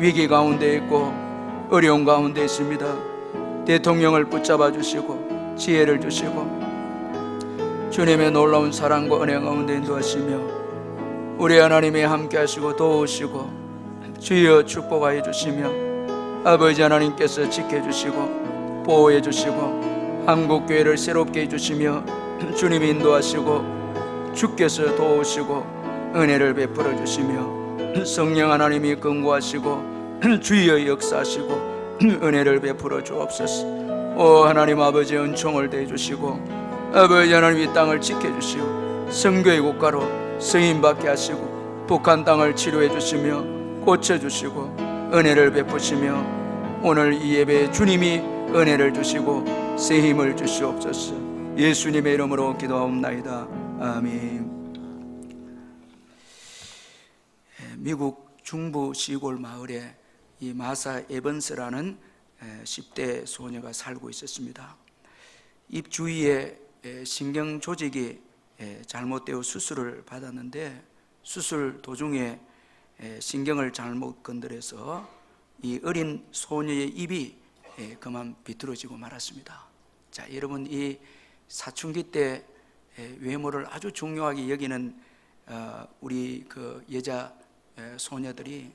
위기 가운데 있고 어려운 가운데 있습니다. 대통령을 붙잡아 주시고 지혜를 주시고 주님의 놀라운 사랑과 은혜 가운데 인도하시며 우리 하나님이 함께 하시고 도우시고 주여 축복하여 주시며 아버지 하나님께서 지켜주시고 보호해 주시고 한국교회를 새롭게 해주시며 주님이 인도하시고 주께서 도우시고 은혜를 베풀어 주시며 성령 하나님이 근고하시고 주여 역사하시고 은혜를 베풀어 주옵소서. 오 하나님 아버지 은총을 대주시고 아버지 하나님 이 땅을 지켜주시고 선교의 국가로 승인받게 하시고 북한 땅을 치료해 주시며 고쳐주시고 은혜를 베푸시며 오늘 이 예배에 주님이 은혜를 주시고 새 힘을 주시옵소서. 예수님의 이름으로 기도하옵나이다. 아멘. 미국 중부 시골 마을에 이 마사 에번스라는 10대 소녀가 살고 있었습니다. 입 주위에 신경 조직이 잘못되어 수술을 받았는데 수술 도중에 신경을 잘못 건드려서 이 어린 소녀의 입이 그만 비뚤어지고 말았습니다. 자, 여러분 이 사춘기 때 외모를 아주 중요하게 여기는 우리 그 여자 소녀들이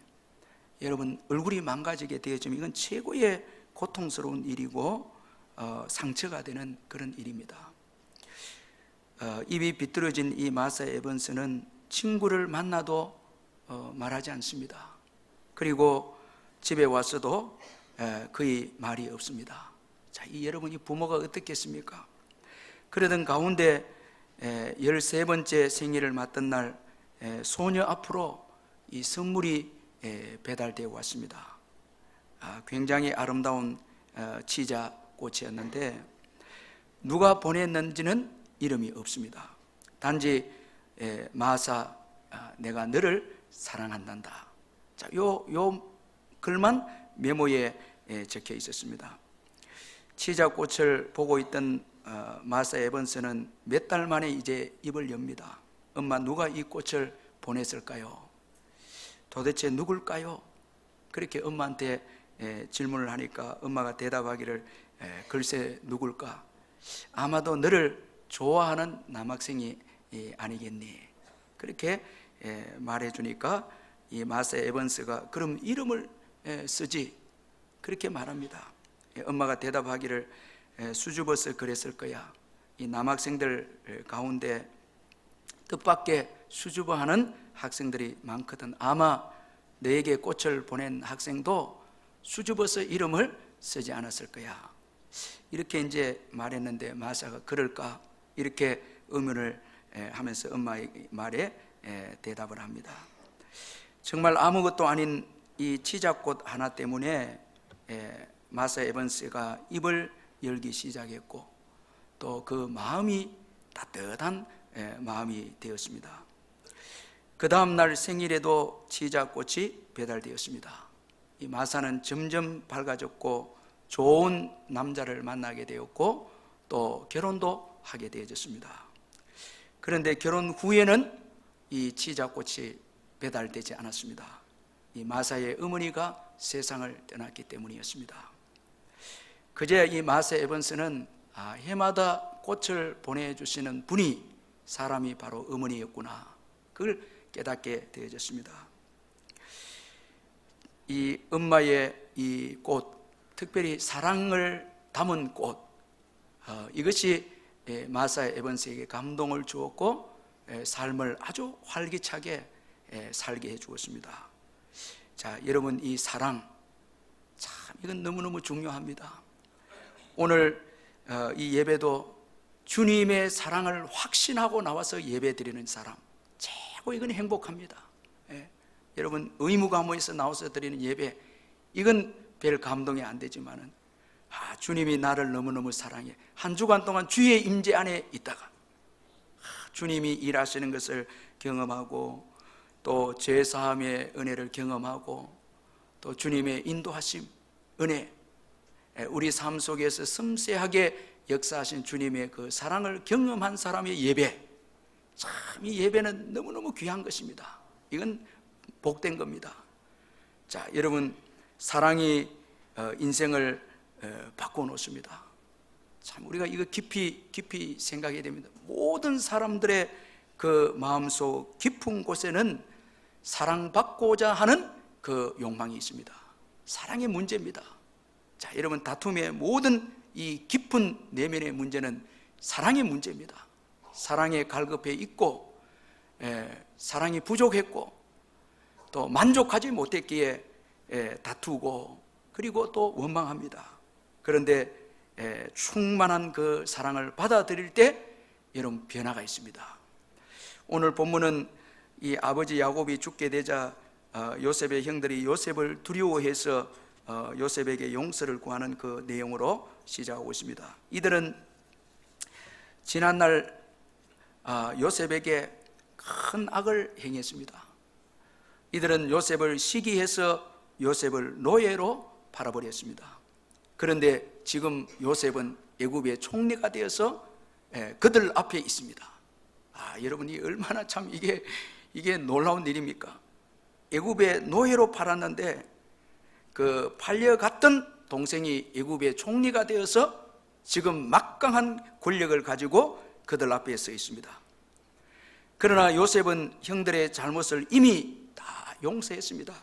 여러분 얼굴이 망가지게 되어지면 이건 최고의 고통스러운 일이고 상처가 되는 그런 일입니다. 입이 비뚤어진 이 마사 에번스는 친구를 만나도 말하지 않습니다. 그리고 집에 왔어도 거의 말이 없습니다. 자, 이 여러분이 부모가 어떻겠습니까? 그러던 가운데 13번째 생일을 맞던 날 소녀 앞으로 이 선물이 배달되어 왔습니다. 굉장히 아름다운 치자 꽃이었는데 누가 보냈는지는 이름이 없습니다. 단지 마사 내가 너를 사랑한단다. 자, 요 글만 메모에 적혀 있었습니다. 치자 꽃을 보고 있던 마사 에번스는 몇 달 만에 이제 입을 엽니다. 엄마 누가 이 꽃을 보냈을까요? 도대체 누굴까요? 그렇게 엄마한테 질문을 하니까 엄마가 대답하기를 글쎄 누굴까? 아마도 너를 좋아하는 남학생이 아니겠니? 그렇게 말해주니까 이 마사 에번스가 그럼 이름을 쓰지 그렇게 말합니다. 엄마가 대답하기를 수줍어서 그랬을 거야. 이 남학생들 가운데 뜻밖의 수줍어하는 학생들이 많거든. 아마 너에게 꽃을 보낸 학생도 수줍어서 이름을 쓰지 않았을 거야. 이렇게 이제 말했는데 마사가 그럴까? 이렇게 의문을 하면서 엄마의 말에 대답을 합니다. 정말 아무것도 아닌 이 치자꽃 하나 때문에 마사 에번스가 입을 열기 시작했고 또 그 마음이 따뜻한 마음이 되었습니다. 그 다음 날 생일에도 치자꽃이 배달되었습니다. 이 마사는 점점 밝아졌고 좋은 남자를 만나게 되었고 또 결혼도 하게 되어졌습니다. 그런데 결혼 후에는 이 치자꽃이 배달되지 않았습니다. 이 마사의 어머니가 세상을 떠났기 때문이었습니다. 그제 이 마사 에번스는 해마다 꽃을 보내주시는 분이 사람이 바로 어머니였구나, 그걸 깨닫게 되어졌습니다. 이 엄마의 이 꽃, 특별히 사랑을 담은 꽃, 이것이 마사 에번스에게 감동을 주었고 삶을 아주 활기차게 살게 해주었습니다. 자, 여러분 이 사랑 참 이건 너무너무 중요합니다. 오늘 이 예배도 주님의 사랑을 확신하고 나와서 예배 드리는 사람 최고 이건 행복합니다. 여러분 의무감모에서 나와서 드리는 예배 이건 별 감동이 안 되지만은 주님이 나를 너무너무 사랑해. 한 주간 동안 주의 임재 안에 있다가 주님이 일하시는 것을 경험하고 또 죄사함의 은혜를 경험하고 또 주님의 인도하심, 은혜, 우리 삶 속에서 섬세하게 역사하신 주님의 그 사랑을 경험한 사람의 예배, 참 이 예배는 너무너무 귀한 것입니다. 이건 복된 겁니다. 자, 여러분, 사랑이 인생을 바꿔 놓습니다. 참 우리가 이거 깊이 생각해야 됩니다. 모든 사람들의 그 마음속 깊은 곳에는 사랑받고자 하는 그 욕망이 있습니다. 사랑의 문제입니다. 자, 여러분, 다툼의 모든 이 깊은 내면의 문제는 사랑의 문제입니다. 사랑에 갈급해 있고, 사랑이 부족했고, 또 만족하지 못했기에 다투고, 그리고 또 원망합니다. 그런데 충만한 그 사랑을 받아들일 때 여러분 변화가 있습니다. 오늘 본문은 이 아버지 야곱이 죽게 되자 요셉의 형들이 요셉을 두려워해서 요셉에게 용서를 구하는 그 내용으로 시작하고 있습니다. 이들은 지난날 요셉에게 큰 악을 행했습니다. 이들은 요셉을 시기해서 요셉을 노예로 팔아버렸습니다. 그런데 지금 요셉은 애굽의 총리가 되어서 그들 앞에 있습니다. 여러분이 얼마나 참 이게 놀라운 일입니까? 애굽의 노예로 팔았는데 그 팔려갔던 동생이 애굽의 총리가 되어서 지금 막강한 권력을 가지고 그들 앞에 서 있습니다. 그러나 요셉은 형들의 잘못을 이미 다 용서했습니다.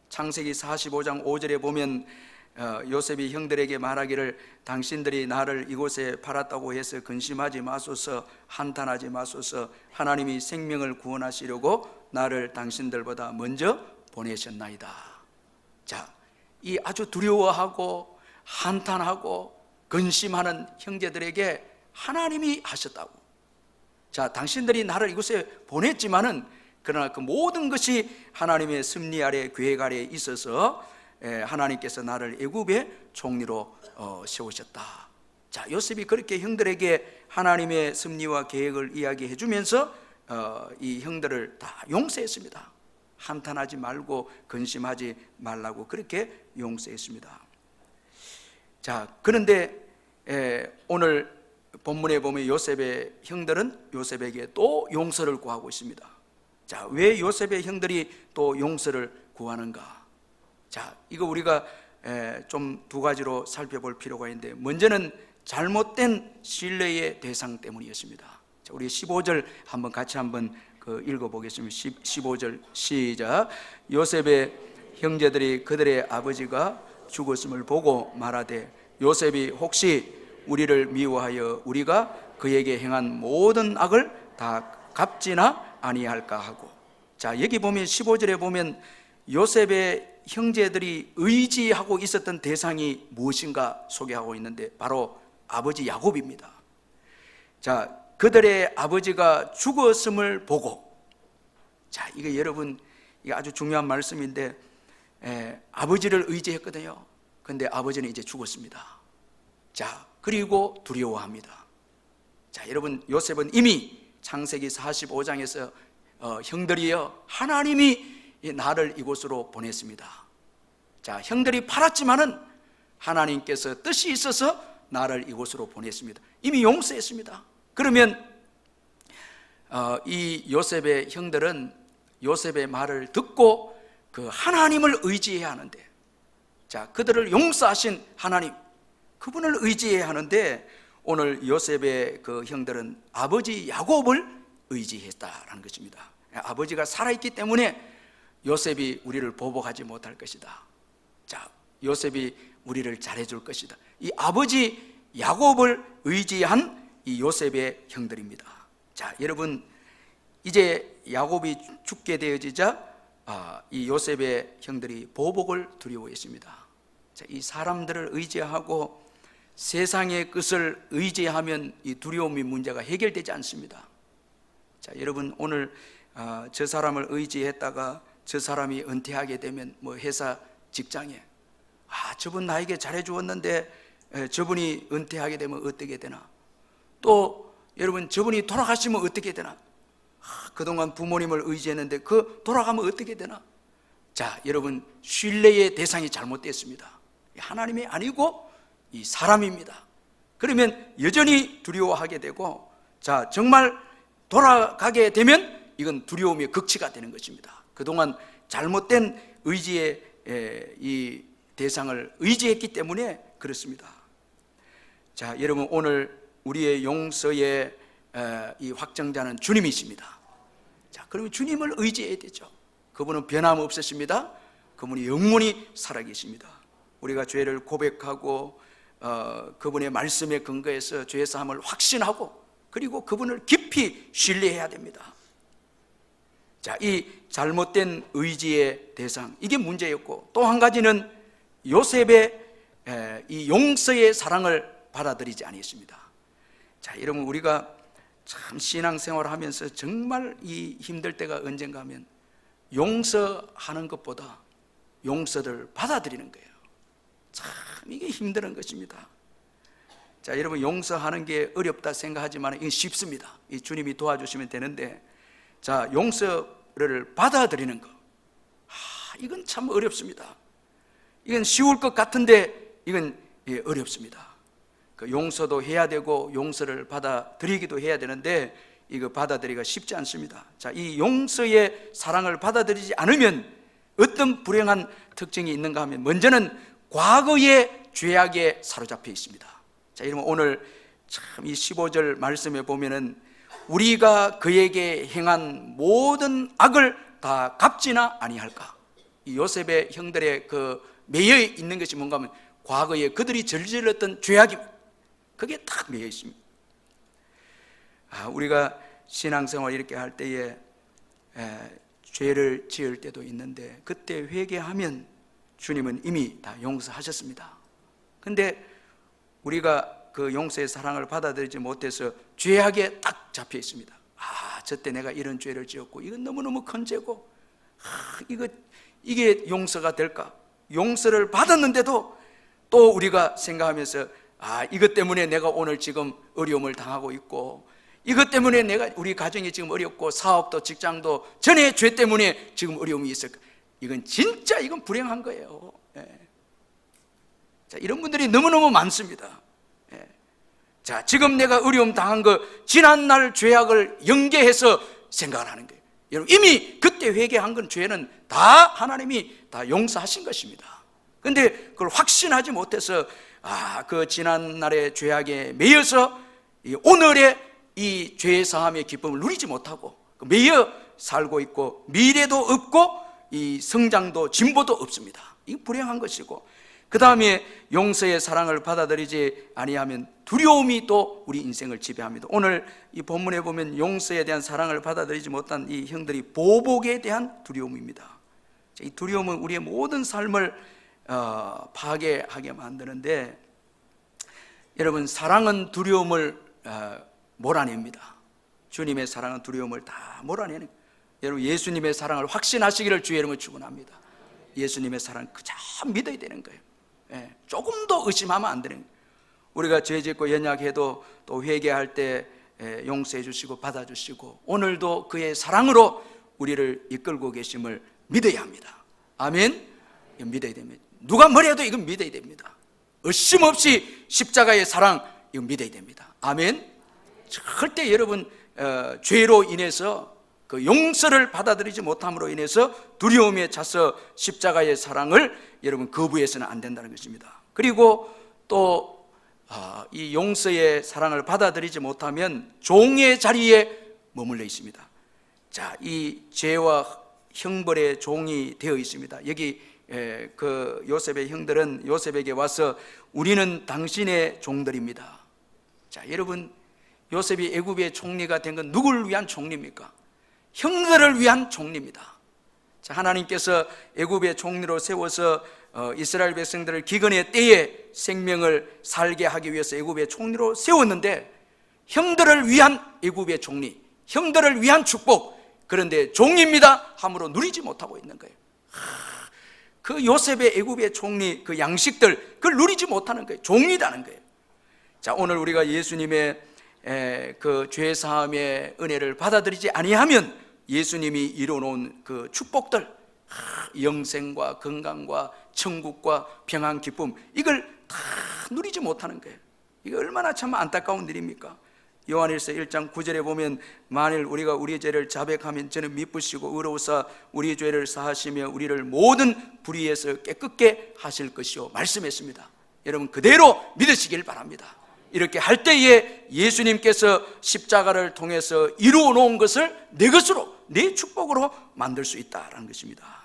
창세기 45장 5절에 보면 요셉이 형들에게 말하기를 당신들이 나를 이곳에 팔았다고 해서 근심하지 마소서, 한탄하지 마소서. 하나님이 생명을 구원하시려고 나를 당신들보다 먼저 보내셨나이다. 자, 이 아주 두려워하고 한탄하고 근심하는 형제들에게 하나님이 하셨다고. 자, 당신들이 나를 이곳에 보냈지만은 그러나 그 모든 것이 하나님의 섭리 아래, 계획 아래 있어서 하나님께서 나를 애굽의 총리로 세우셨다. 자, 요셉이 그렇게 형들에게 하나님의 섭리와 계획을 이야기해 주면서 이 형들을 다 용서했습니다. 한탄하지 말고 근심하지 말라고 그렇게 용서했습니다. 자, 그런데 오늘 본문에 보면 요셉의 형들은 요셉에게 또 용서를 구하고 있습니다. 자, 왜 요셉의 형들이 또 용서를 구하는가? 자, 이거 우리가 좀 두 가지로 살펴볼 필요가 있는데, 먼저는 잘못된 신뢰의 대상 때문이었습니다. 자, 우리 15절 한번 같이 한번 읽어보겠습니다. 15절 시작. 요셉의 형제들이 그들의 아버지가 죽었음을 보고 말하되 요셉이 혹시 우리를 미워하여 우리가 그에게 행한 모든 악을 다 갚지나 아니할까 하고. 자, 여기 보면 15절에 보면 요셉의 형제들이 의지하고 있었던 대상이 무엇인가 소개하고 있는데 바로 아버지 야곱입니다. 자, 그들의 아버지가 죽었음을 보고. 자, 이게 여러분 이게 아주 중요한 말씀인데 아버지를 의지했거든요. 근데 아버지는 이제 죽었습니다. 자, 그리고 두려워합니다. 자, 여러분, 요셉은 이미 창세기 45장에서 형들이여 하나님이 나를 이곳으로 보냈습니다. 자, 형들이 팔았지만은 하나님께서 뜻이 있어서 나를 이곳으로 보냈습니다. 이미 용서했습니다. 그러면 이 요셉의 형들은 요셉의 말을 듣고 그 하나님을 의지해야 하는데, 자, 그들을 용서하신 하나님, 그분을 의지해야 하는데 오늘 요셉의 그 형들은 아버지 야곱을 의지했다라는 것입니다. 아버지가 살아있기 때문에 요셉이 우리를 보복하지 못할 것이다. 자, 요셉이 우리를 잘해줄 것이다. 이 아버지 야곱을 의지한 이 요셉의 형들입니다. 자, 여러분, 이제 야곱이 죽게 되어지자 이 요셉의 형들이 보복을 두려워했습니다. 자, 이 사람들을 의지하고 세상의 것을 의지하면 이 두려움의 문제가 해결되지 않습니다. 자, 여러분, 오늘 저 사람을 의지했다가 저 사람이 은퇴하게 되면 뭐 회사 직장에 저분 나에게 잘해주었는데 저분이 은퇴하게 되면 어떻게 되나, 또 여러분 저분이 돌아가시면 어떻게 되나, 그동안 부모님을 의지했는데 그 돌아가면 어떻게 되나. 자, 여러분, 신뢰의 대상이 잘못됐습니다. 하나님이 아니고 이 사람입니다. 그러면 여전히 두려워하게 되고, 자, 정말 돌아가게 되면 이건 두려움의 극치가 되는 것입니다. 그동안 잘못된 의지의 이 대상을 의지했기 때문에 그렇습니다. 자, 여러분, 오늘 우리의 용서의 이 확정자는 주님이십니다. 자, 그러면 주님을 의지해야 되죠. 그분은 변함없으십니다. 그분이 영원히 살아계십니다. 우리가 죄를 고백하고 그분의 말씀에 근거해서 죄 사함을 확신하고 그리고 그분을 깊이 신뢰해야 됩니다. 자, 이 잘못된 의지의 대상, 이게 문제였고, 또 한 가지는 요셉의 이 용서의 사랑을 받아들이지 아니했습니다. 자, 여러분, 우리가 참 신앙생활을 하면서 정말 이 힘들 때가 언젠가 하면 용서하는 것보다 용서를 받아들이는 거예요. 참 이게 힘든 것입니다. 자, 여러분, 용서하는 게 어렵다 생각하지만 이게 쉽습니다. 이 주님이 도와주시면 되는데, 자, 용서를 받아들이는 거, 이건 참 어렵습니다. 이건 쉬울 것 같은데 이건 어렵습니다. 그 용서도 해야 되고 용서를 받아들이기도 해야 되는데 이거 받아들이기가 쉽지 않습니다. 자, 이 용서의 사랑을 받아들이지 않으면 어떤 불행한 특징이 있는가 하면, 먼저는 과거의 죄악에 사로잡혀 있습니다. 자, 여러분, 오늘 참 이 15절 말씀에 보면은 우리가 그에게 행한 모든 악을 다 갚지나 아니할까? 이 요셉의 형들의 그 매여 있는 것이 뭔가 하면 과거에 그들이 저질렀던 죄악입니다. 그게 딱 매여 있습니다. 우리가 신앙생활 이렇게 할 때에 죄를 지을 때도 있는데 그때 회개하면 주님은 이미 다 용서하셨습니다. 근데 우리가 그 용서의 사랑을 받아들이지 못해서 죄악에 딱 잡혀 있습니다. 저때 내가 이런 죄를 지었고 이건 너무너무 큰 죄고 이게 용서가 될까? 용서를 받았는데도 또 우리가 생각하면서 이것 때문에 내가 오늘 지금 어려움을 당하고 있고, 이것 때문에 우리 가정이 지금 어렵고, 사업도 직장도 전에 죄 때문에 지금 어려움이 있을까? 이건 진짜 이건 불행한 거예요. 자, 이런 분들이 너무너무 많습니다. 자, 지금 내가 어려움 당한 거 지난날 죄악을 연계해서 생각을 하는 거예요. 여러분, 이미 그때 회개한 건 죄는 다 하나님이 다 용서하신 것입니다. 그런데 그걸 확신하지 못해서 그 지난날의 죄악에 매여서 오늘의 이 죄 사함의 기쁨을 누리지 못하고 매여 살고 있고, 미래도 없고 이 성장도 진보도 없습니다. 이게 불행한 것이고, 그 다음에 용서의 사랑을 받아들이지 아니하면 두려움이 또 우리 인생을 지배합니다. 오늘 이 본문에 보면 용서에 대한 사랑을 받아들이지 못한 이 형들이 보복에 대한 두려움입니다. 이 두려움은 우리의 모든 삶을 파괴하게 만드는데, 여러분, 사랑은 두려움을 몰아냅니다. 주님의 사랑은 두려움을 다 몰아내는 거예요. 여러분, 예수님의 사랑을 확신하시기를 주의 이름으로 축원합니다. 예수님의 사랑을 그저 믿어야 되는 거예요. 조금도 의심하면 안 되는 거예요. 우리가 죄 짓고 연약해도 또 회개할 때 용서해 주시고 받아주시고, 오늘도 그의 사랑으로 우리를 이끌고 계심을 믿어야 합니다. 아멘. 이건 믿어야 됩니다. 누가 뭐래도 이건 믿어야 됩니다. 의심없이 십자가의 사랑, 이건 믿어야 됩니다. 아멘. 절대 여러분 죄로 인해서 그 용서를 받아들이지 못함으로 인해서 두려움에 차서 십자가의 사랑을 여러분 거부해서는 안 된다는 것입니다. 그리고 또 이 용서의 사랑을 받아들이지 못하면 종의 자리에 머물러 있습니다. 자, 이 죄와 형벌의 종이 되어 있습니다. 여기 그 요셉의 형들은 요셉에게 와서 우리는 당신의 종들입니다. 자, 여러분, 요셉이 애굽의 총리가 된 건 누구를 위한 총리입니까? 형들을 위한 총리입니다. 자, 하나님께서 애굽의 총리로 세워서 이스라엘 백성들을 기근의 때에 생명을 살게 하기 위해서 애굽의 총리로 세웠는데, 형들을 위한 애굽의 총리, 형들을 위한 축복, 그런데 종입니다 함으로 누리지 못하고 있는 거예요. 그 요셉의 애굽의 총리 그 양식들, 그걸 누리지 못하는 거예요. 종이라는 거예요. 자, 오늘 우리가 예수님의 그 죄사함의 은혜를 받아들이지 아니하면 예수님이 이루어놓은 그 축복들, 영생과 건강과 천국과 평안 기쁨, 이걸 다 누리지 못하는 거예요. 이게 얼마나 참 안타까운 일입니까? 요한일서 1장 9절에 보면 만일 우리가 우리의 죄를 자백하면 저는 미쁘시고 의로우사 우리의 죄를 사하시며 우리를 모든 불의에서 깨끗게 하실 것이요 말씀했습니다. 여러분 그대로 믿으시길 바랍니다. 이렇게 할 때에 예수님께서 십자가를 통해서 이루어 놓은 것을 내 것으로, 내 축복으로 만들 수 있다는 것입니다.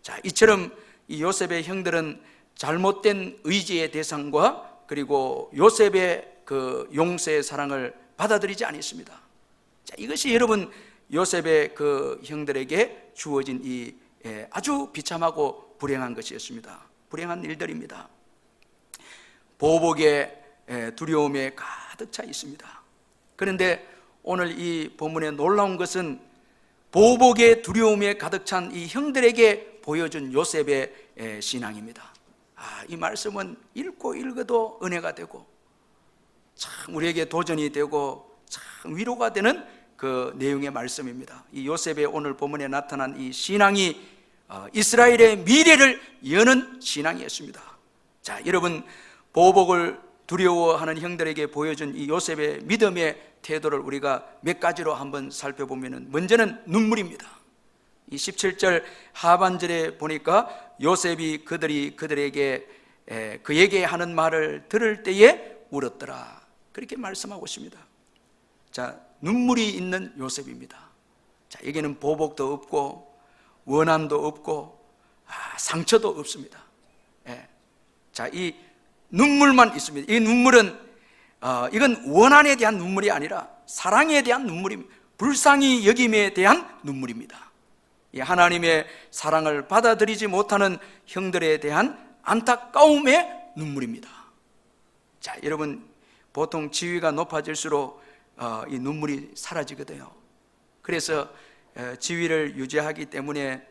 자, 이처럼 이 요셉의 형들은 잘못된 의지의 대상과 그리고 요셉의 그 용서의 사랑을 받아들이지 않았습니다. 자, 이것이 여러분 요셉의 그 형들에게 주어진 이 아주 비참하고 불행한 것이었습니다. 불행한 일들입니다. 보복의 두려움에 가득 차 있습니다. 그런데 오늘 이 본문에 놀라운 것은 보복의 두려움에 가득 찬 이 형들에게 보여준 요셉의 신앙입니다. 이 말씀은 읽고 읽어도 은혜가 되고 참 우리에게 도전이 되고 참 위로가 되는 그 내용의 말씀입니다. 이 요셉의 오늘 본문에 나타난 이 신앙이 이스라엘의 미래를 여는 신앙이었습니다. 자, 여러분 보복을 두려워하는 형들에게 보여준 이 요셉의 믿음의 태도를 우리가 몇 가지로 한번 살펴보면, 먼저는 눈물입니다. 이 17절 하반절에 보니까 요셉이 그들에게 그에게 하는 말을 들을 때에 울었더라, 그렇게 말씀하고 있습니다. 자, 눈물이 있는 요셉입니다. 자, 여기는 보복도 없고 원한도 없고 상처도 없습니다. 자, 이 눈물만 있습니다. 이 눈물은 이건 원한에 대한 눈물이 아니라 사랑에 대한 눈물입니다. 불쌍히 여김에 대한 눈물입니다. 이 하나님의 사랑을 받아들이지 못하는 형들에 대한 안타까움의 눈물입니다. 자, 여러분 보통 지위가 높아질수록 이 눈물이 사라지거든요. 그래서 지위를 유지하기 때문에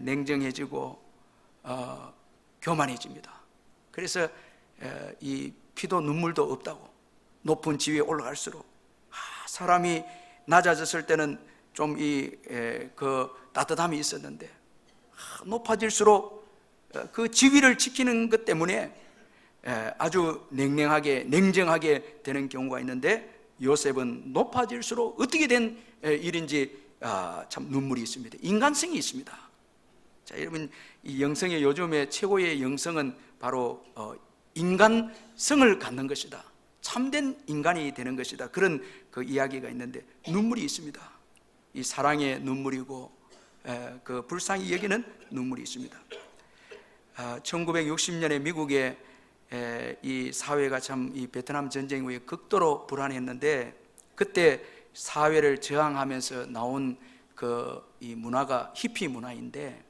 냉정해지고 교만해집니다. 그래서 이 피도 눈물도 없다고, 높은 지위에 올라갈수록 사람이 낮아졌을 때는 좀 그 따뜻함이 있었는데 높아질수록 그 지위를 지키는 것 때문에 아주 냉정하게 되는 경우가 있는데, 요셉은 높아질수록 어떻게 된 일인지 참 눈물이 있습니다. 인간성이 있습니다. 자, 여러분 이 영성의 요즘에 최고의 영성은 바로 인간성을 갖는 것이다, 참된 인간이 되는 것이다, 그런 그 이야기가 있는데 눈물이 있습니다. 이 사랑의 눈물이고 그 불쌍히 여기는 눈물이 있습니다. 1960년에 미국의 이 사회가 참 이 베트남 전쟁 후에 극도로 불안했는데, 그때 사회를 저항하면서 나온 그 이 문화가 히피 문화인데,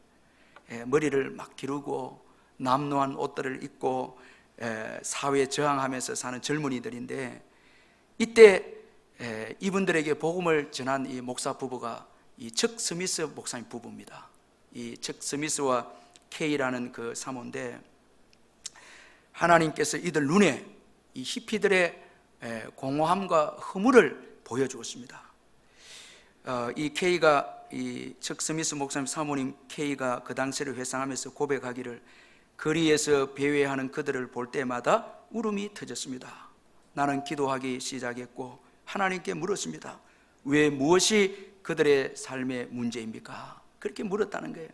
머리를 막 기르고 남루한 옷들을 입고 사회에 저항하면서 사는 젊은이들인데, 이때 이분들에게 복음을 전한 이 목사 부부가 이 척 스미스 목사님 부부입니다. 이 척 스미스와 K라는 그 사모인데, 하나님께서 이들 눈에 이 히피들의 공허함과 허물을 보여주었습니다. 이 K가, 이 척 스미스 목사님 사모님 K가 그 당시를 회상하면서 고백하기를, 거리에서 배회하는 그들을 볼 때마다 울음이 터졌습니다. 나는 기도하기 시작했고 하나님께 물었습니다. 왜, 무엇이 그들의 삶의 문제입니까? 그렇게 물었다는 거예요.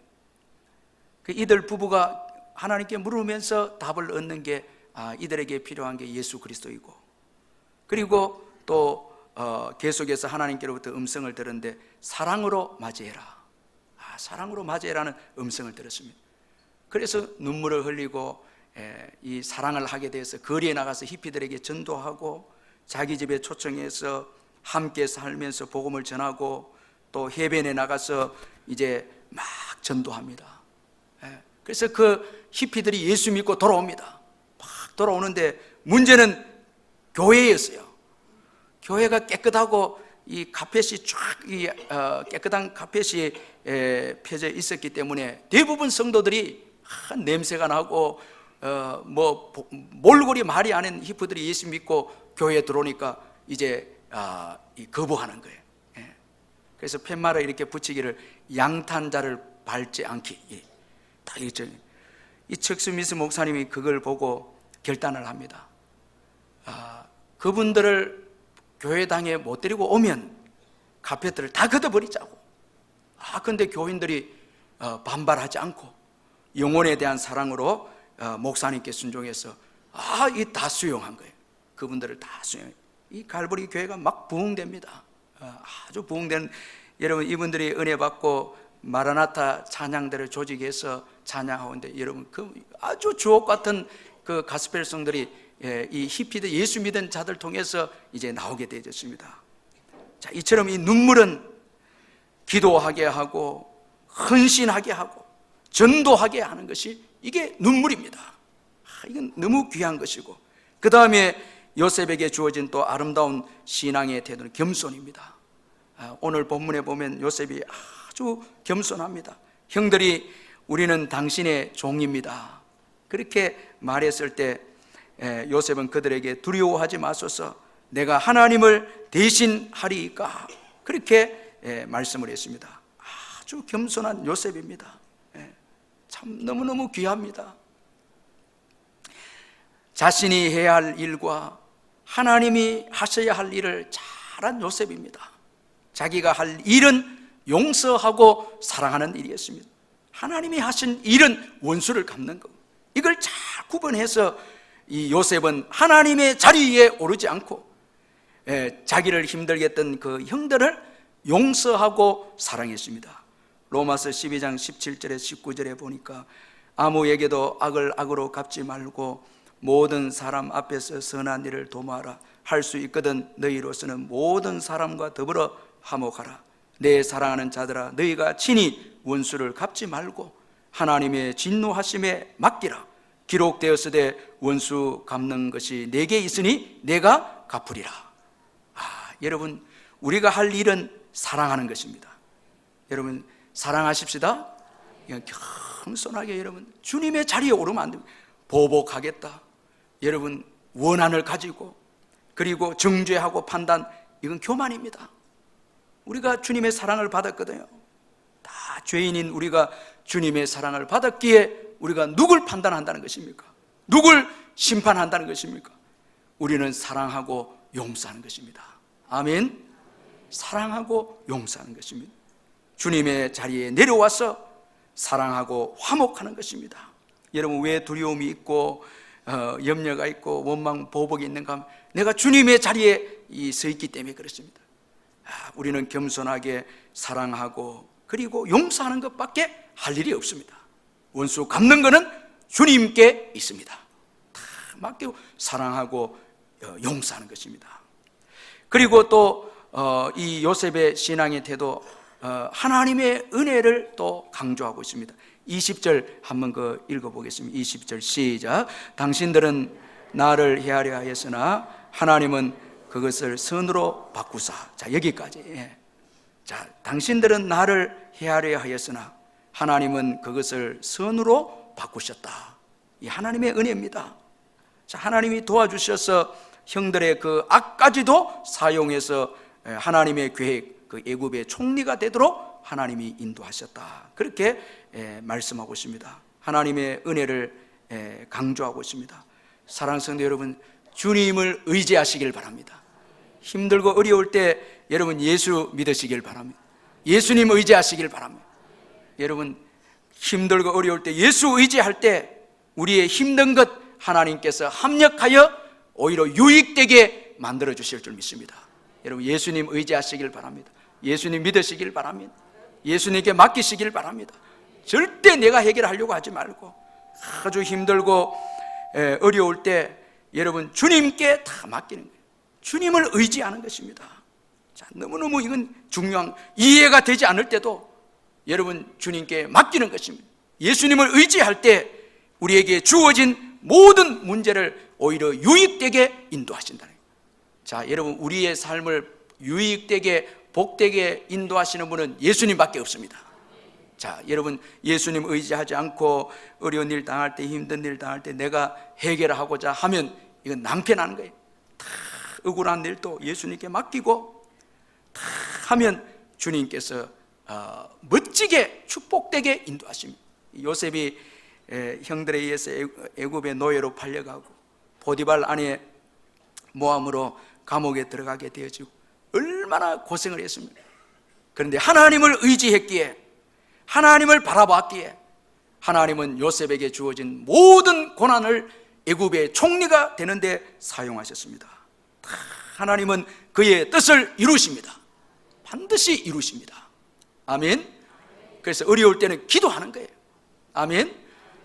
이들 부부가 하나님께 물으면서 답을 얻는 게 이들에게 필요한 게 예수 그리스도이고, 그리고 또 계속해서 하나님께로부터 음성을 들었는데 사랑으로 맞이해라, 사랑으로 맞이해라는 음성을 들었습니다. 그래서 눈물을 흘리고 이 사랑을 하게 돼서 거리에 나가서 히피들에게 전도하고 자기 집에 초청해서 함께 살면서 복음을 전하고 또 해변에 나가서 이제 막 전도합니다. 그래서 그 히피들이 예수 믿고 돌아옵니다. 막 돌아오는데 문제는 교회였어요. 교회가 깨끗하고 이 카펫이 쫙 깨끗한 카펫이 펴져 있었기 때문에 대부분 성도들이 냄새가 나고 몰골이 말이 아닌 히피들이 예수 믿고 교회에 들어오니까 이제 거부하는 거예요. 그래서 팻말을 이렇게 붙이기를, 양탄자를 밟지 않기, 딱 있죠. 이 척 스미스 목사님이 그걸 보고 결단을 합니다. 그분들을 교회당에 못 데리고 오면 카페트를 다 걷어버리자고. 근데 교인들이 반발하지 않고 영혼에 대한 사랑으로 목사님께 순종해서 이 다 수용한 거예요. 그분들을 다 수용해요. 이 갈보리 교회가 막 부흥됩니다. 아주 부흥되는, 여러분 이분들이 은혜 받고 마라나타 찬양대를 조직해서 찬양하는데, 여러분 그 아주 주옥 같은 그 가스펠송들이 이 히피들, 예수 믿은 자들 통해서 이제 나오게 되어졌습니다. 자, 이처럼 이 눈물은 기도하게 하고 헌신하게 하고 전도하게 하는 것이, 이게 눈물입니다. 이건 너무 귀한 것이고, 그 다음에 요셉에게 주어진 또 아름다운 신앙의 태도는 겸손입니다. 오늘 본문에 보면 요셉이 아주 겸손합니다. 형들이 우리는 당신의 종입니다, 그렇게 말했을 때 요셉은 그들에게 두려워하지 마소서, 내가 하나님을 대신하리이까, 그렇게 말씀을 했습니다. 아주 겸손한 요셉입니다. 참 너무너무 귀합니다. 자신이 해야 할 일과 하나님이 하셔야 할 일을 잘한 요셉입니다. 자기가 할 일은 용서하고 사랑하는 일이었습니다. 하나님이 하신 일은 원수를 갚는 것, 이걸 잘 구분해서 이 요셉은 하나님의 자리에 오르지 않고 자기를 힘들게 했던 그 형들을 용서하고 사랑했습니다. 로마서 12장 17절에 19절에 보니까 아무에게도 악을 악으로 갚지 말고 모든 사람 앞에서 선한 일을 도모하라. 할 수 있거든 너희로서는 모든 사람과 더불어 화목하라. 내 사랑하는 자들아, 너희가 친히 원수를 갚지 말고 하나님의 진노하심에 맡기라. 기록되었으되 원수 갚는 것이 내게 있으니 내가 갚으리라. 여러분, 우리가 할 일은 사랑하는 것입니다. 여러분, 사랑하십시다. 겸손하게 여러분 주님의 자리에 오르면 안 됩니다. 보복하겠다, 여러분 원한을 가지고, 그리고 정죄하고 판단, 이건 교만입니다. 우리가 주님의 사랑을 받았거든요. 다 죄인인 우리가 주님의 사랑을 받았기에 우리가 누굴 판단한다는 것입니까? 누굴 심판한다는 것입니까? 우리는 사랑하고 용서하는 것입니다. 아멘. 사랑하고 용서하는 것입니다. 주님의 자리에 내려와서 사랑하고 화목하는 것입니다. 여러분, 왜 두려움이 있고 염려가 있고 원망 보복이 있는가 하면 내가 주님의 자리에 서 있기 때문에 그렇습니다. 우리는 겸손하게 사랑하고 그리고 용서하는 것밖에 할 일이 없습니다. 원수 갚는 것은 주님께 있습니다. 다 맡기고 사랑하고 용서하는 것입니다. 그리고 또 이 요셉의 신앙의 태도, 하나님의 은혜를 또 강조하고 있습니다. 20절 한번 읽어보겠습니다. 20절 시작. 당신들은 나를 헤아려 하였으나 하나님은 그것을 선으로 바꾸사. 자, 여기까지. 자, 당신들은 나를 헤아려 하였으나 하나님은 그것을 선으로 바꾸셨다. 이 하나님의 은혜입니다. 자, 하나님이 도와주셔서 형들의 그 악까지도 사용해서 하나님의 계획, 그 애굽의 총리가 되도록 하나님이 인도하셨다. 그렇게 말씀하고 있습니다. 하나님의 은혜를 강조하고 있습니다. 사랑하는 성도 여러분, 주님을 의지하시길 바랍니다. 힘들고 어려울 때 여러분 예수 믿으시길 바랍니다. 예수님 의지하시길 바랍니다. 여러분, 힘들고 어려울 때 예수 의지할 때 우리의 힘든 것 하나님께서 합력하여 오히려 유익되게 만들어 주실 줄 믿습니다. 여러분, 예수님 의지하시길 바랍니다. 예수님 믿으시길 바랍니다. 예수님께 맡기시길 바랍니다. 절대 내가 해결하려고 하지 말고 아주 힘들고 어려울 때 여러분 주님께 다 맡기는 거예요. 주님을 의지하는 것입니다. 자, 너무너무 이건 중요한, 이해가 되지 않을 때도 여러분 주님께 맡기는 것입니다. 예수님을 의지할 때 우리에게 주어진 모든 문제를 오히려 유익되게 인도하신다는 거예요. 자, 여러분, 우리의 삶을 유익되게 복되게 인도하시는 분은 예수님밖에 없습니다. 자, 여러분, 예수님 의지하지 않고 어려운 일 당할 때, 힘든 일 당할 때 내가 해결하고자 하면 이건 낭패나는 거예요. 다 억울한 일도 예수님께 맡기고 다 하면 주님께서 멋지게 축복되게 인도하십니다. 요셉이 형들에 의해서 애굽의 노예로 팔려가고 보디발 안에 모함으로 감옥에 들어가게 되어지고 얼마나 고생을 했습니까? 그런데 하나님을 의지했기에, 하나님을 바라봤기에 하나님은 요셉에게 주어진 모든 고난을 애굽의 총리가 되는데 사용하셨습니다. 하나님은 그의 뜻을 이루십니다. 반드시 이루십니다. 아멘. 그래서 어려울 때는 기도하는 거예요. 아멘.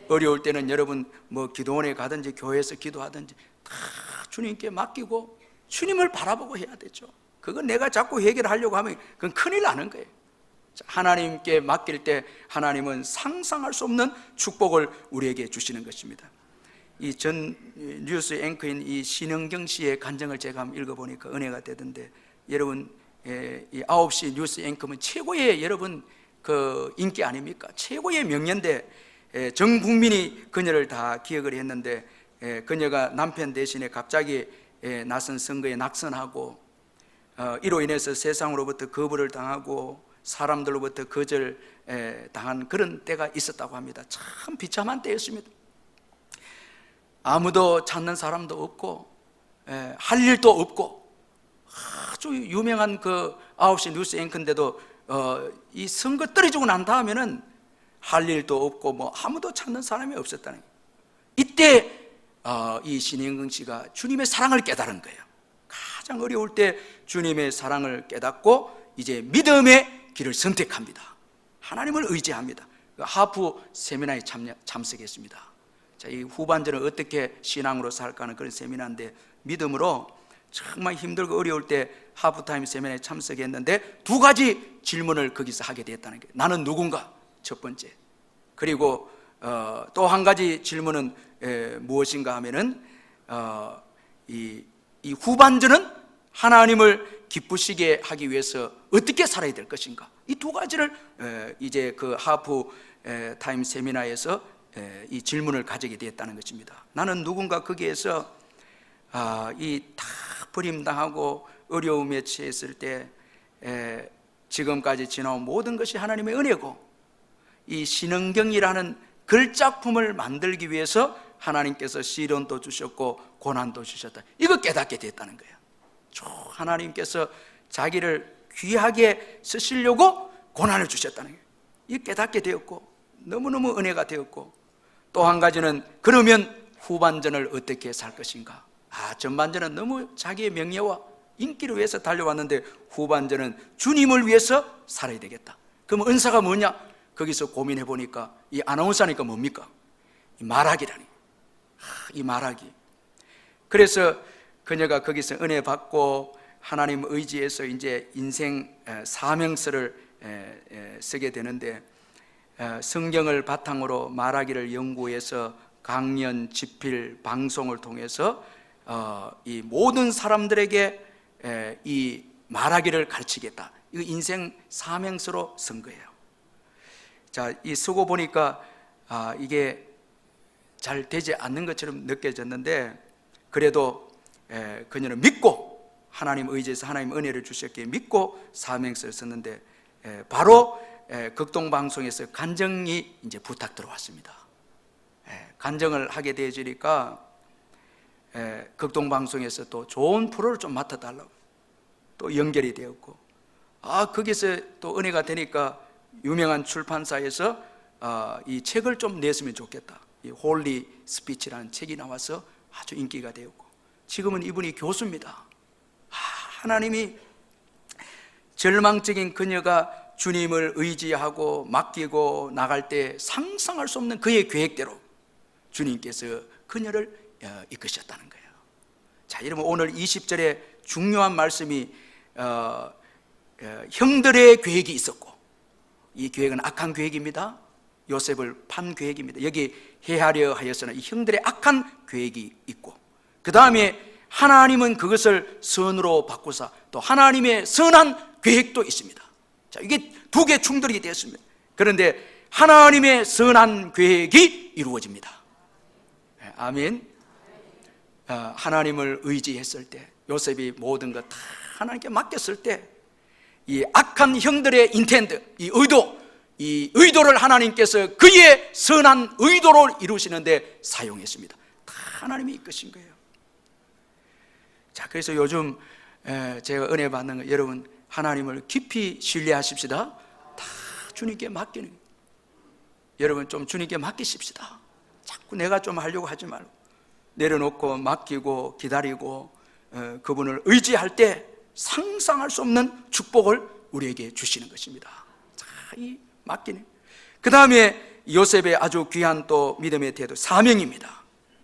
어려울 때는 여러분 기도원에 가든지 교회에서 기도하든지 다 주님께 맡기고 주님을 바라보고 해야 되죠. 그건 내가 자꾸 해결하려고 하면 그건 큰일 나는 거예요. 하나님께 맡길 때 하나님은 상상할 수 없는 축복을 우리에게 주시는 것입니다. 이 전 뉴스 앵커인 이 신흥경 씨의 간증을 제가 한번 읽어보니까 은혜가 되던데, 여러분 이 9시 뉴스 앵커는 최고의 여러분 그 인기 아닙니까? 최고의 명예인데 전 국민이 그녀를 다 기억을 했는데, 그녀가 남편 대신에 갑자기 낯선 선거에 낙선하고 이로 인해서 세상으로부터 거부를 당하고 사람들로부터 거절 당한 그런 때가 있었다고 합니다. 참 비참한 때였습니다. 아무도 찾는 사람도 없고 할 일도 없고, 아주 유명한 그 9시 뉴스 앵커인데도 이 선거 떨어지고 난 다음에는 할 일도 없고 아무도 찾는 사람이 없었다는 거예요. 이때 이 신영경 씨가 주님의 사랑을 깨달은 거예요. 가장 어려울 때 주님의 사랑을 깨닫고 이제 믿음의 길을 선택합니다. 하나님을 의지합니다. 하프 세미나에 참석했습니다. 자, 이 후반전은 어떻게 신앙으로 살까 하는 그런 세미나인데, 믿음으로 정말 힘들고 어려울 때 하프타임 세미나에 참석했는데 두 가지 질문을 거기서 하게 됐다는 거예요. 나는 누군가? 첫 번째. 그리고 또 한 가지 질문은 무엇인가 하면은 이 후반전은 하나님을 기쁘시게 하기 위해서 어떻게 살아야 될 것인가? 이 두 가지를 이제 그 하프 타임 세미나에서 이 질문을 가지게 되었다는 것입니다. 나는 누군가? 거기에서 이 다 버림당하고 어려움에 처했을 때 지금까지 지나온 모든 것이 하나님의 은혜고, 이 신흥경이라는 글작품을 만들기 위해서 하나님께서 시련도 주셨고 고난도 주셨다, 이거 깨닫게 됐다는 거예요. 하나님께서 자기를 귀하게 쓰시려고 고난을 주셨다는 거예요. 이거 깨닫게 되었고 너무너무 은혜가 되었고, 또 한 가지는 그러면 후반전을 어떻게 살 것인가? 전반전은 너무 자기의 명예와 인기를 위해서 달려왔는데 후반전은 주님을 위해서 살아야 되겠다. 그럼 은사가 뭐냐? 거기서 고민해 보니까 이 아나운서니까 뭡니까? 이 말하기라니. 이 말하기. 그래서 그녀가 거기서 은혜 받고 하나님 의지해서 이제 인생 사명서를 쓰게 되는데, 성경을 바탕으로 말하기를 연구해서 강연, 집필, 방송을 통해서 이 모든 사람들에게 이 말하기를 가르치겠다. 이거 인생 사명서로 쓴 거예요. 자, 이 쓰고 보니까 이게 잘 되지 않는 것처럼 느껴졌는데, 그래도 그녀는 믿고 하나님 의지해서 하나님 은혜를 주셨기에 믿고 사명서를 썼는데, 바로 극동방송에서 간증이 이제 부탁 들어왔습니다. 간증을 하게 되어지니까 극동방송에서 또 좋은 프로를 좀 맡아달라고 또 연결이 되었고, 거기서 또 은혜가 되니까 유명한 출판사에서 이 책을 좀 냈으면 좋겠다, 이 홀리 스피치라는 책이 나와서 아주 인기가 되었고, 지금은 이분이 교수입니다. 하나님이 절망적인 그녀가 주님을 의지하고 맡기고 나갈 때 상상할 수 없는 그의 계획대로 주님께서 그녀를 이끄셨다는 거예요. 자, 여러분 오늘 20절에 중요한 말씀이 형들의 계획이 있었고, 이 계획은 악한 계획입니다. 요셉을 판 계획입니다. 여기 해하려 하여서는 이 형들의 악한 계획이 있고, 그 다음에 하나님은 그것을 선으로 바꾸사 또 하나님의 선한 계획도 있습니다. 자, 이게 두 개 충돌이 되었습니다. 그런데 하나님의 선한 계획이 이루어집니다. 아멘. 하나님을 의지했을 때, 요셉이 모든 것 다 하나님께 맡겼을 때, 이 악한 형들의 인텐드, 이 의도를 하나님께서 그의 선한 의도를 이루시는데 사용했습니다. 다 하나님이 이끄신 거예요. 자, 그래서 요즘 제가 은혜 받는 거, 여러분 하나님을 깊이 신뢰하십시다. 다 주님께 맡기는 거예요. 여러분 좀 주님께 맡기십시다. 자꾸 내가 좀 하려고 하지 말고 내려놓고 맡기고 기다리고 그분을 의지할 때 상상할 수 없는 축복을 우리에게 주시는 것입니다. 자, 이 맡기는. 그 다음에 요셉의 아주 귀한 또 믿음의 태도, 사명입니다.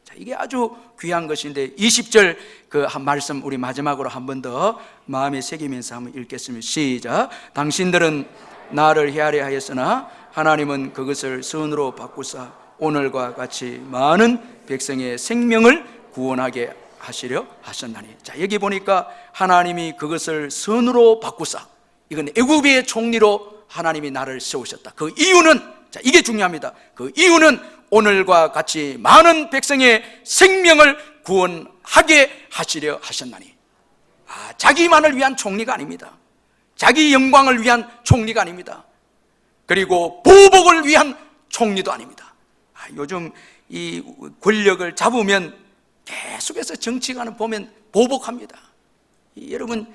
자, 이게 아주 귀한 것인데 20절 그 한 말씀 우리 마지막으로 한 번 더 마음에 새기면서 한번 읽겠습니다. 시작. 당신들은 나를 헤아려 하였으나 하나님은 그것을 선으로 바꾸사 오늘과 같이 많은 백성의 생명을 구원하게 하시려 하셨나니. 자, 여기 보니까 하나님이 그것을 선으로 바꾸사, 이건 애굽의 총리로 하나님이 나를 세우셨다. 그 이유는, 자, 이게 중요합니다. 그 이유는 오늘과 같이 많은 백성의 생명을 구원하게 하시려 하셨나니. 자기만을 위한 총리가 아닙니다. 자기 영광을 위한 총리가 아닙니다. 그리고 보복을 위한 총리도 아닙니다. 요즘 이 권력을 잡으면 계속해서 정치관을 보면 보복합니다. 여러분,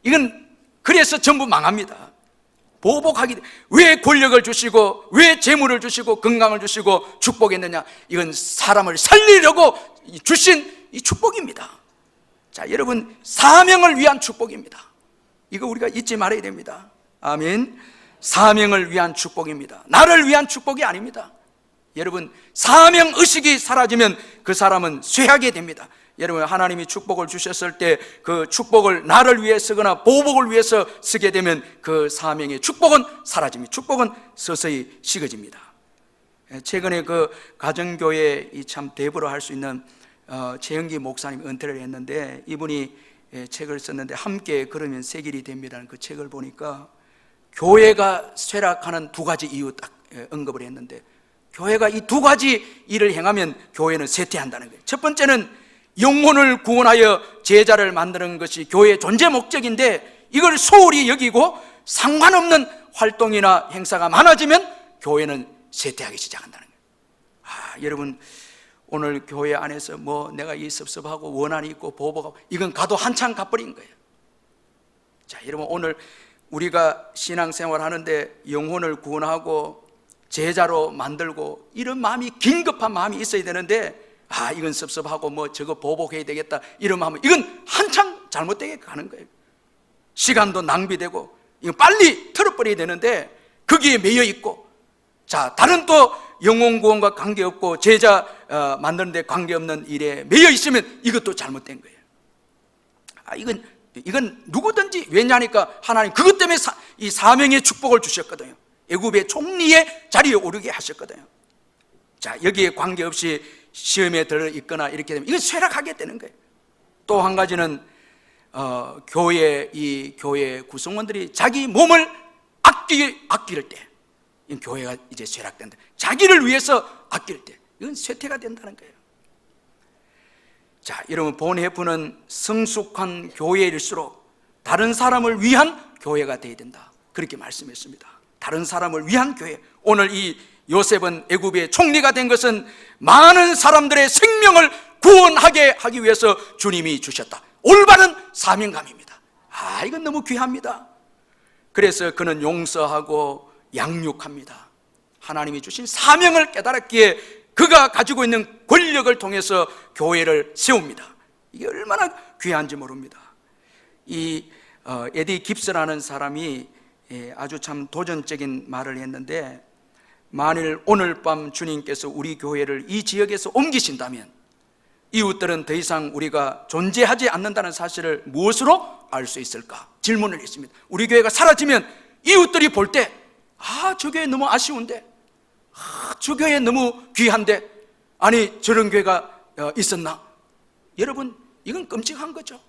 이건 그래서 전부 망합니다. 보복하기. 왜 권력을 주시고 왜 재물을 주시고 건강을 주시고 축복했느냐? 이건 사람을 살리려고 주신 이 축복입니다. 자, 여러분, 사명을 위한 축복입니다. 이거 우리가 잊지 말아야 됩니다. 아멘. 사명을 위한 축복입니다. 나를 위한 축복이 아닙니다. 여러분, 사명의식이 사라지면 그 사람은 쇠하게 됩니다. 여러분, 하나님이 축복을 주셨을 때 그 축복을 나를 위해 쓰거나 보복을 위해서 쓰게 되면 그 사명의 축복은 사라집니다. 축복은 서서히 식어집니다. 최근에 그 가정교회 참 대부로 할 수 있는 최영기 목사님 은퇴를 했는데, 이분이 책을 썼는데 함께 걸으면 새 길이 됩니다는 그 책을 보니까 교회가 쇠락하는 두 가지 이유 딱 언급을 했는데, 교회가 이 두 가지 일을 행하면 교회는 쇠퇴한다는 거예요. 첫 번째는 영혼을 구원하여 제자를 만드는 것이 교회의 존재 목적인데, 이걸 소홀히 여기고 상관없는 활동이나 행사가 많아지면 교회는 쇠퇴하기 시작한다는 거예요. 여러분, 오늘 교회 안에서 뭐 내가 이 섭섭하고 원한이 있고 보복하고, 이건 가도 한참 가버린 거예요. 자, 여러분, 오늘 우리가 신앙생활 하는데 영혼을 구원하고 제자로 만들고 이런 마음이, 긴급한 마음이 있어야 되는데, 이건 섭섭하고 뭐 저거 보복해야 되겠다 이런 마음은, 이건 한참 잘못되게 가는 거예요. 시간도 낭비되고 이건 빨리 털어버려야 되는데 거기에 매여 있고, 자, 다른 또 영혼 구원과 관계없고 제자 만드는 데 관계없는 일에 매여 있으면 이것도 잘못된 거예요. 이건 누구든지, 왜냐하니까 하나님 그것 때문에 이 사명의 축복을 주셨거든요. 애굽의 총리의 자리에 오르게 하셨거든요. 자, 여기에 관계없이 시험에 들어 있거나 이렇게 되면 이건 쇠락하게 되는 거예요. 또 한 가지는 교회 구성원들이 자기 몸을 아낄 때, 이 교회가 이제 쇠락된다. 자기를 위해서 아낄 때, 이건 쇠퇴가 된다는 거예요. 자, 여러분, 본해프는 성숙한 교회일수록 다른 사람을 위한 교회가 되어야 된다, 그렇게 말씀했습니다. 다른 사람을 위한 교회. 오늘 이 요셉은 애굽의 총리가 된 것은 많은 사람들의 생명을 구원하게 하기 위해서 주님이 주셨다. 올바른 사명감입니다. 이건 너무 귀합니다. 그래서 그는 용서하고 양육합니다. 하나님이 주신 사명을 깨달았기에 그가 가지고 있는 권력을 통해서 교회를 세웁니다. 이게 얼마나 귀한지 모릅니다. 이 에디 깁스라는 사람이 아주 참 도전적인 말을 했는데, 만일 오늘 밤 주님께서 우리 교회를 이 지역에서 옮기신다면 이웃들은 더 이상 우리가 존재하지 않는다는 사실을 무엇으로 알 수 있을까? 질문을 했습니다. 우리 교회가 사라지면 이웃들이 볼 때, 저 교회 너무 아쉬운데, 저 교회 너무 귀한데, 아니 저런 교회가 있었나? 여러분, 이건 끔찍한 거죠.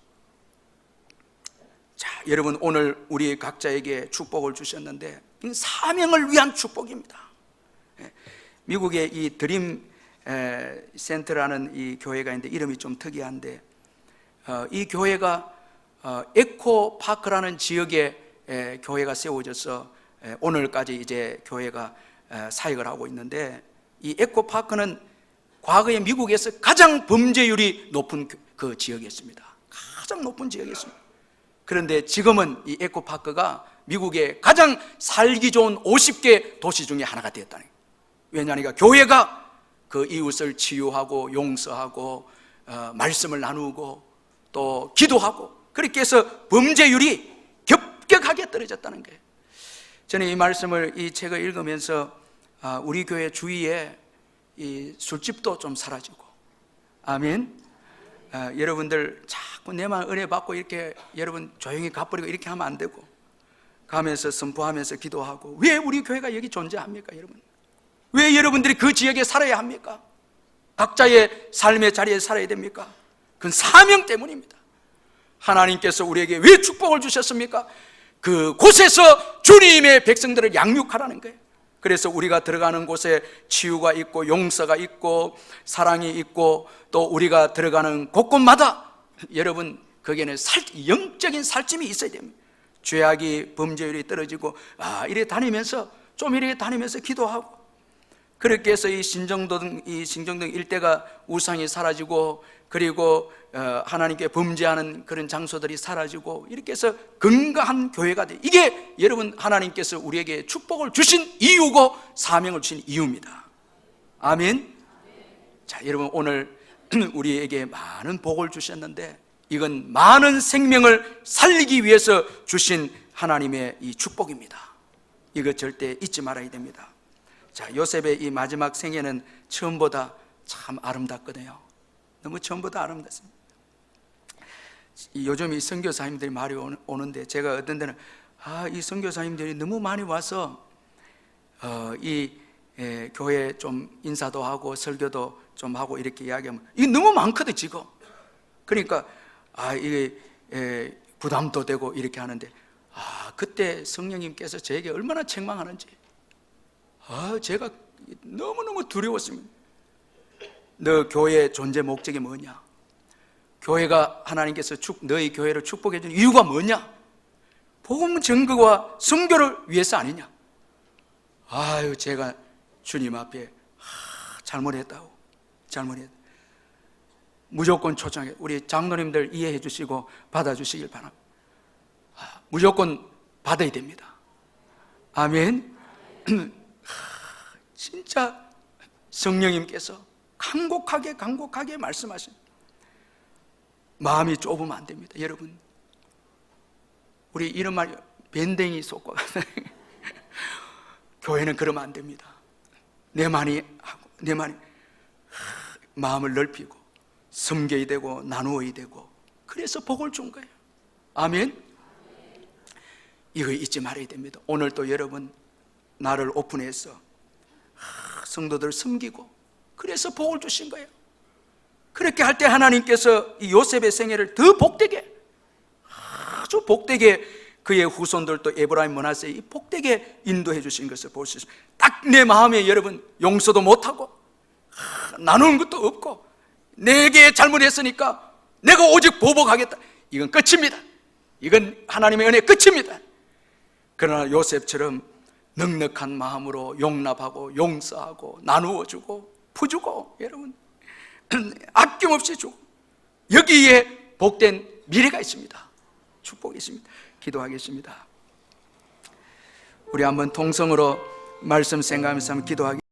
자, 여러분, 오늘 우리 각자에게 축복을 주셨는데 이건 사명을 위한 축복입니다. 미국의 이 드림 센터라는 이 교회가 있는데 이름이 좀 특이한데, 이 교회가 에코 파크라는 지역에 교회가 세워져서 오늘까지 이제 교회가 사역을 하고 있는데, 이 에코 파크는 과거에 미국에서 가장 범죄율이 높은 그 지역이었습니다. 가장 높은 지역이었습니다. 그런데 지금은 이 에코파크가 미국의 가장 살기 좋은 50개 도시 중에 하나가 되었다는 거예요. 왜냐하니까 교회가 그 이웃을 치유하고 용서하고 말씀을 나누고 또 기도하고 그렇게 해서 범죄율이 급격하게 떨어졌다는 거예요. 저는 이 말씀을, 이 책을 읽으면서 우리 교회 주위에 이 술집도 좀 사라지고, 아멘. 여러분들 자꾸 내만 은혜 받고 이렇게 여러분 조용히 가버리고 이렇게 하면 안 되고, 가면서 선포하면서 기도하고. 왜 우리 교회가 여기 존재합니까, 여러분? 왜 여러분들이 그 지역에 살아야 합니까? 각자의 삶의 자리에 살아야 됩니까? 그건 사명 때문입니다. 하나님께서 우리에게 왜 축복을 주셨습니까? 그 곳에서 주님의 백성들을 양육하라는 거예요. 그래서 우리가 들어가는 곳에 치유가 있고 용서가 있고 사랑이 있고 또 우리가 들어가는 곳곳마다 여러분 거기에는 영적인 살찜이 있어야 됩니다. 죄악이 범죄율이 떨어지고 이래 다니면서 좀 이렇게 다니면서 기도하고, 그렇게 해서 이 신정동 일대가 우상이 사라지고, 그리고 하나님께 범죄하는 그런 장소들이 사라지고, 이렇게 해서 건강한 교회가 돼. 이게 여러분 하나님께서 우리에게 축복을 주신 이유고 사명을 주신 이유입니다. 아멘. 자, 여러분 오늘 우리에게 많은 복을 주셨는데 이건 많은 생명을 살리기 위해서 주신 하나님의 이 축복입니다. 이거 절대 잊지 말아야 됩니다. 자, 요셉의 이 마지막 생애는 처음보다 참 아름답거든요. 너무 처음보다 아름답습니다. 요즘 이 선교사님들이 많이 오는데 제가 어떤 데는 이 선교사님들이 너무 많이 와서 교회 좀 인사도 하고 설교도 좀 하고 이렇게 이야기하면 이게 너무 많거든 지금. 그러니까 이게 부담도 되고 이렇게 하는데 그때 성령님께서 저에게 얼마나 책망하는지 제가 너무너무 두려웠습니다. 너 교회의 존재 목적이 뭐냐? 교회가 하나님께서 너희 교회를 축복해 준 이유가 뭐냐? 복음 전거와 선교를 위해서 아니냐? 제가 주님 앞에 잘못했다고. 무조건 초청해. 우리 장로님들 이해해 주시고 받아주시길 바랍니다. 무조건 받아야 됩니다. 아멘. 진짜 성령님께서 간곡하게 말씀하신, 마음이 좁으면 안 됩니다. 여러분, 우리 이런 말 밴댕이 속과 교회는 그러면 안 됩니다. 내 말이 마음을 넓히고 섬겨야 되고 나누어야 되고, 그래서 복을 준 거예요. 아멘. 이거 잊지 말아야 됩니다. 오늘 또 여러분 나를 오픈해서 성도들 섬기고, 그래서 복을 주신 거예요. 그렇게 할 때 하나님께서 이 요셉의 생애를 더 복되게, 아주 복되게 그의 후손들도 에브라임 므낫세 이 복되게 인도해 주신 것을 볼 수 있어요. 딱 내 마음에 여러분 용서도 못하고 나누는 것도 없고 내게 잘못했으니까 내가 오직 보복하겠다, 이건 끝입니다. 이건 하나님의 은혜 끝입니다. 그러나 요셉처럼 넉넉한 마음으로 용납하고 용서하고 나누어주고 푸주고 여러분 아낌없이 주고, 여기에 복된 미래가 있습니다. 축복이 있습니다. 기도하겠습니다. 우리 한번 통성으로 말씀 생각하면서 한번 기도하겠습니다.